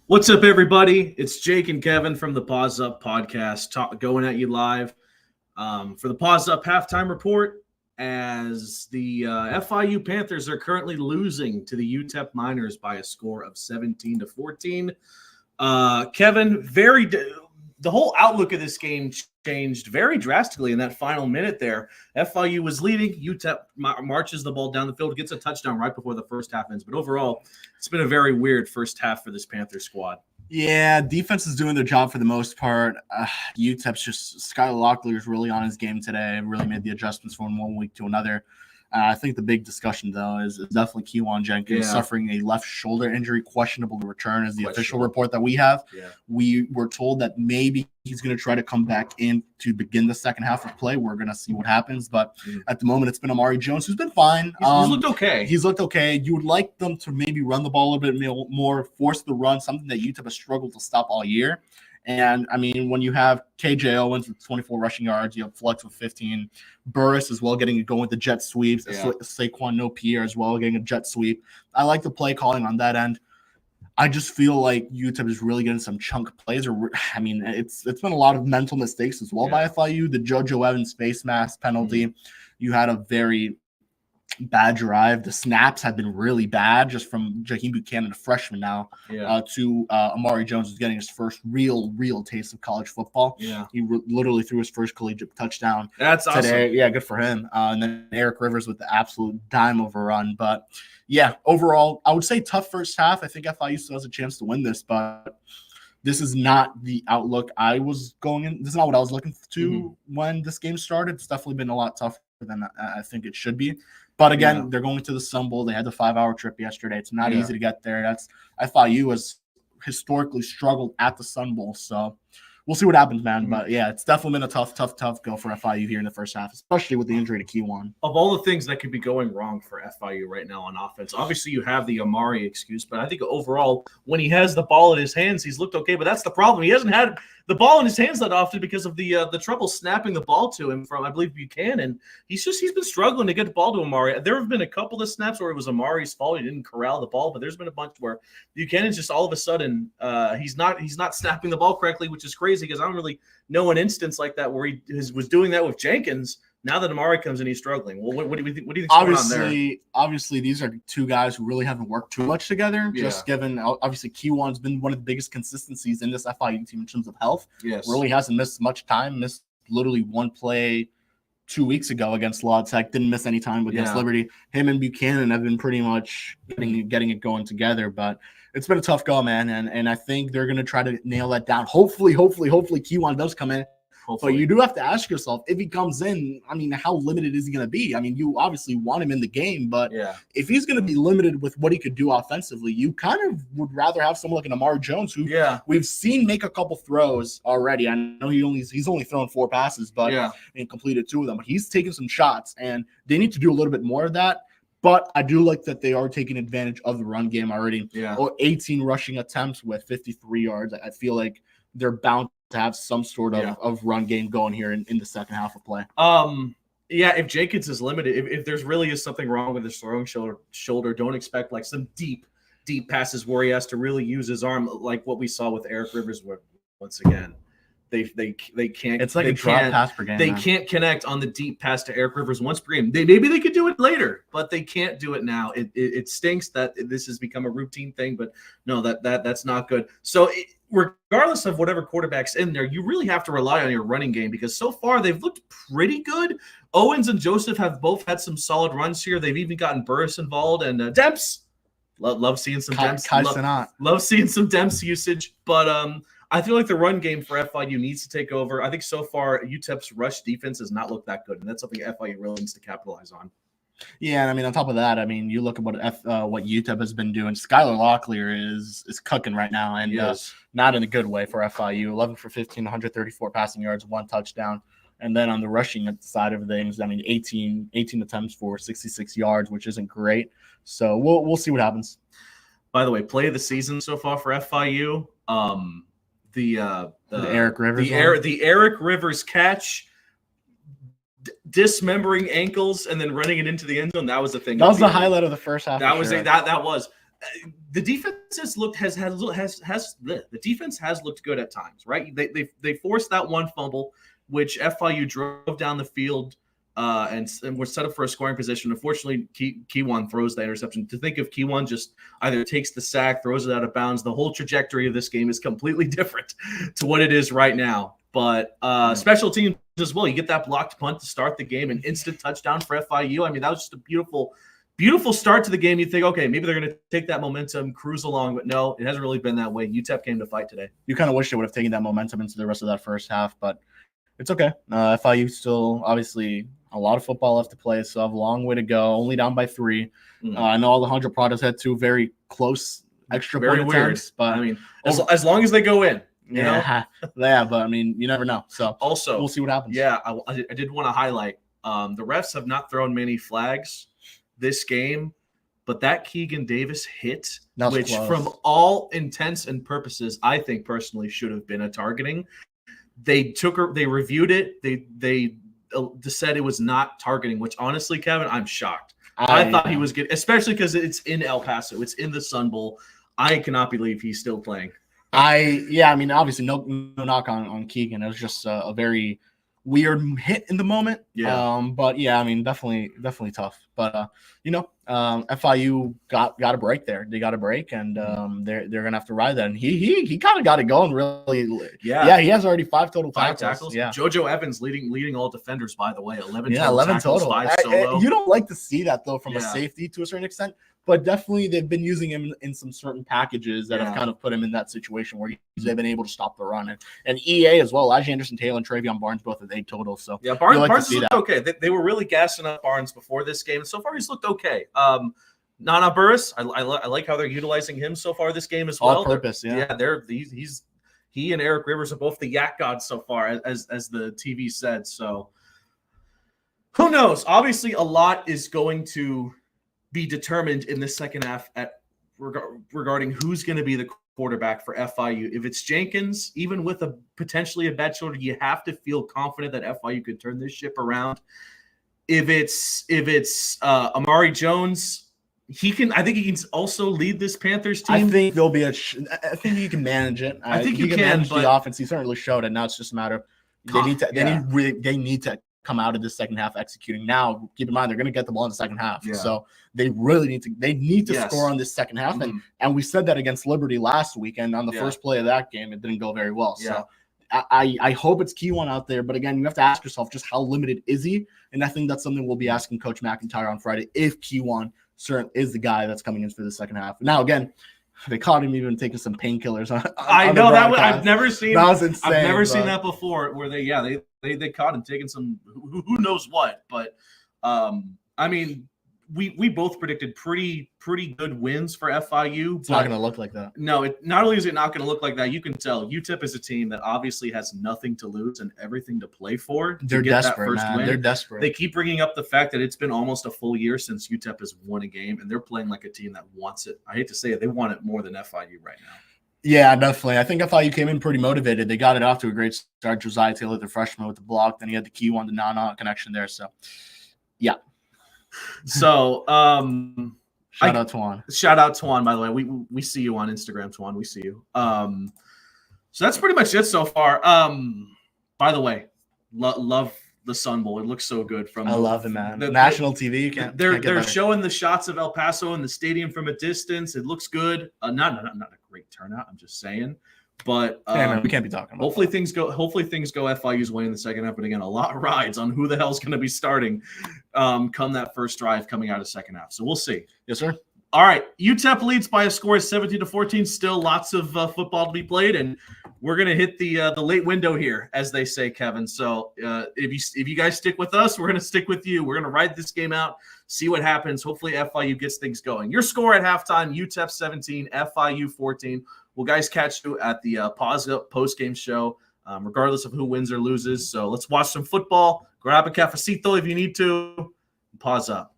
What's up, everybody? It's Jake and Kevin from the Paws Up podcast, going at you live for the Paws Up halftime report. As the FIU Panthers are currently losing to the UTEP Miners by a score of 17-14. Kevin, the whole outlook of this game changed very drastically in that final minute there. FIU was leading. UTEP marches the ball down the field, gets a touchdown right before the first half ends. But overall, it's been a very weird first half for this Panthers squad. Yeah, defense is doing their job for the most part. UTEP's just Skylar Locklear is really on his game today. Really made the adjustments from one week to another. I think the big discussion, though, is definitely Kewan Jenkins suffering a left shoulder injury, questionable to return is the official report that we have. Yeah. We were told that maybe he's going to try to come back in to begin the second half of play. We're going to see what happens. But at the moment, it's been Amari Jones, who's been fine. He's looked okay. He's looked okay. You would like them to maybe run the ball a little bit more, force the run, something that UTEP has struggled to stop all year. And, I mean, when you have KJ Owens with 24 rushing yards, you have Flex with 15, Burris as well getting it going with the jet sweeps, Saquon No-Pierre as well getting a jet sweep. I like the play calling on that end. I just feel like UTEP is really getting some chunk plays. It's been a lot of mental mistakes as well by FIU. The JoJo Evans face mask penalty. You had a very bad drive. The snaps have been really bad, just from Jaheim Buchanan, a freshman now, to Amari Jones, who's getting his first real taste of college football. Yeah, he literally threw his first collegiate touchdown. That's today. Awesome. Yeah, good for him. And then Eric Rivers with the absolute dime of a run. But yeah, overall, I would say tough first half. I think FIU still has a chance to win this, but this is not the outlook I was going in. This is not what I was looking to when this game started. It's definitely been a lot tougher than I think it should be. But again, they're going to the Sun Bowl. They had the 5-hour trip yesterday. It's not easy to get there. That's FIU has historically struggled at the Sun Bowl. So we'll see what happens, man. But yeah, it's definitely been a tough go for FIU here in the first half, especially with the injury to Kewan. Of all the things that could be going wrong for FIU right now on offense, obviously you have the Amari excuse, but I think overall, when he has the ball in his hands, he's looked okay. But that's the problem. He hasn't had the ball in his hands that often because of the trouble snapping the ball to him from, I believe, Buchanan. He's been struggling to get the ball to Amari. There have been a couple of snaps where it was Amari's fault. He didn't corral the ball, but there's been a bunch where Buchanan's just all of a sudden he's not snapping the ball correctly, which is crazy because I don't really know an instance like that where he was doing that with Jenkins. Now that Amari comes in, he's struggling. Well, what do you think? What do you think's going on there? Obviously, these are two guys who really haven't worked too much together. Just given, obviously, Kewan's been one of the biggest consistencies in this FIU team in terms of health. Yes, really hasn't missed much time. Missed literally one play 2 weeks ago against La Tech. Didn't miss any time against Liberty. Him and Buchanan have been pretty much getting it going together, but it's been a tough go, man. And I think they're going to try to nail that down. Hopefully, Kewan does come in. Hopefully. But you do have to ask yourself, if he comes in, I mean, how limited is he going to be? I mean, you obviously want him in the game, but if he's going to be limited with what he could do offensively, you kind of would rather have someone like an Amari Jones, who we've seen make a couple throws already. I know he's only thrown 4 passes, but and completed 2 of them. But he's taken some shots, and they need to do a little bit more of that. But I do like that they are taking advantage of the run game already. 18 rushing attempts with 53 yards. I feel like they're bound to have some sort of run game going here in the second half of play. If Jenkins is limited, if there's really is something wrong with his throwing shoulder, don't expect like some deep passes where he has to really use his arm, like what we saw with Eric Rivers once again. They can't. It's like a drop pass per game. They can't connect on the deep pass to Eric Rivers once per game. Maybe they could do it later, but they can't do it now. It stinks that this has become a routine thing, but no, that's not good. So regardless of whatever quarterback's in there, you really have to rely on your running game because so far they've looked pretty good. Owens and Joseph have both had some solid runs here. They've even gotten Burris involved and Demps. Love seeing some Demps. Love seeing some Demps usage, but I feel like the run game for FIU needs to take over. I think so far UTEP's rush defense has not looked that good, and that's something FIU really needs to capitalize on. Yeah, and I mean, on top of that, I mean, you look at what UTEP has been doing. Skylar Locklear is cooking right now, and not in a good way for FIU. 11 for 15, 134 passing yards, 1 touchdown. And then on the rushing side of things, I mean, 18 attempts for 66 yards, which isn't great. So we'll see what happens. By the way, play of the season so far for FIU. The Eric Rivers, the Eric Rivers catch, dismembering ankles and then running it into the end zone. That was the thing. That was the highlight of the first half. That was the defense the defense has looked good at times, right? They forced that one fumble, which FIU drove down the field and were set up for a scoring position. Unfortunately, Keywan throws the interception. To think of Keywan just either takes the sack, throws it out of bounds, the whole trajectory of this game is completely different to what it is right now. But special teams as well. You get that blocked punt to start the game, an instant touchdown for FIU. I mean, that was just a beautiful start to the game. You think, okay, maybe they're going to take that momentum, cruise along, but no, it hasn't really been that way. UTEP came to fight today. You kind of wish they would have taken that momentum into the rest of that first half, but it's okay. FIU still obviously a lot of football left to play, so have a long way to go. Only down by 3. I know Alejandro Prados had 2 very close extra point attempts, but I mean, as long as they go in. You know? Yeah, but I mean, you never know. So also, we'll see what happens. Yeah, I did want to highlight the refs have not thrown many flags this game, but that Keegan Davis hit, which close. From all intents and purposes, I think personally should have been a targeting. They reviewed it. They said it was not targeting, which honestly, Kevin, I'm shocked. I thought he was good, especially because it's in El Paso. It's in the Sun Bowl. I cannot believe he's still playing. I mean, obviously, no knock on Keegan. It was just a very weird hit in the moment. Yeah. But yeah, I mean, definitely tough. But FIU got a break there. They got a break, and they're gonna have to ride that. And he kind of got it going really. Yeah. He has already 5 total tackles. Yeah. JoJo Evans leading all defenders, by the way. 11 total. 5 solo. You don't like to see that though from a safety to a certain extent. But definitely, they've been using him in some certain packages that have kind of put him in that situation where they've been able to stop the run. And EA as well, Elijah Anderson-Taylor and Travion Barnes both at 8 total. So yeah, Barnes looked okay. They were really gassing up Barnes before this game, and so far he's looked okay. Nana Burris, I like how they're utilizing him so far this game as well. All purpose, yeah. He and Eric Rivers are both the yak gods so far, as the TV said. So who knows? Obviously, a lot is going to be determined in the second half regarding who's going to be the quarterback for FIU. If it's Jenkins, even with potentially a bad shoulder, you have to feel confident that FIU could turn this ship around. If it's Amari Jones, I think he can also lead this Panthers team. I think there'll be I think you can manage it. I think you can manage the offense. He certainly showed it. Now it's just a matter of they need to come out of this second half executing. Now, keep in mind they're going to get the ball in the second half, so they really need to score on this second half. And we said that against Liberty last week, and on the first play of that game, it didn't go very well. So I hope it's Keywan out there, but again, you have to ask yourself just how limited is he? And I think that's something we'll be asking Coach McIntyre on Friday if Keywan is the guy that's coming in for the second half. Now, again, they caught him even taking some painkillers. I know that I've never seen. That was insane. I've never seen that before. Where they caught him taking some who knows what. But I mean, we both predicted pretty good wins for FIU. It's not going to look like that. No, not only is it not going to look like that, you can tell UTEP is a team that obviously has nothing to lose and everything to play for. They're desperate, man. They're desperate. They keep bringing up the fact that it's been almost a full year since UTEP has won a game, and they're playing like a team that wants it. I hate to say it, they want it more than FIU right now. Yeah, definitely. I think FIU came in pretty motivated. They got it off to a great start. Josiah Taylor, the freshman, with the block. Then he had the key one, the Nana connection there. So, yeah. So, shout out Tuan. Shout out Tuan, by the way. We see you on Instagram, Tuan. We see you. So that's pretty much it so far. By the way, love the Sun Bowl. It looks so good I love it, man. The national TV. You can't. They're showing the shots of El Paso and the stadium from a distance. It looks good. Not a great turnout. I'm just saying. But man, we can't be talking about hopefully things go FIU's way in the second half. But again, a lot rides on who the hell's going to be starting come that first drive coming out of second half. So we'll see. Yes, sir. All right. UTEP leads by a score of 17-14. Still lots of football to be played, and we're going to hit the late window here, as they say, Kevin. So if you guys stick with us, we're going to stick with you. We're going to ride this game out, see what happens. Hopefully FIU gets things going. Your score at halftime, UTEP 17, FIU 14. We'll guys catch you at the Paws post-game show, regardless of who wins or loses. So let's watch some football. Grab a cafecito if you need to. Paws up.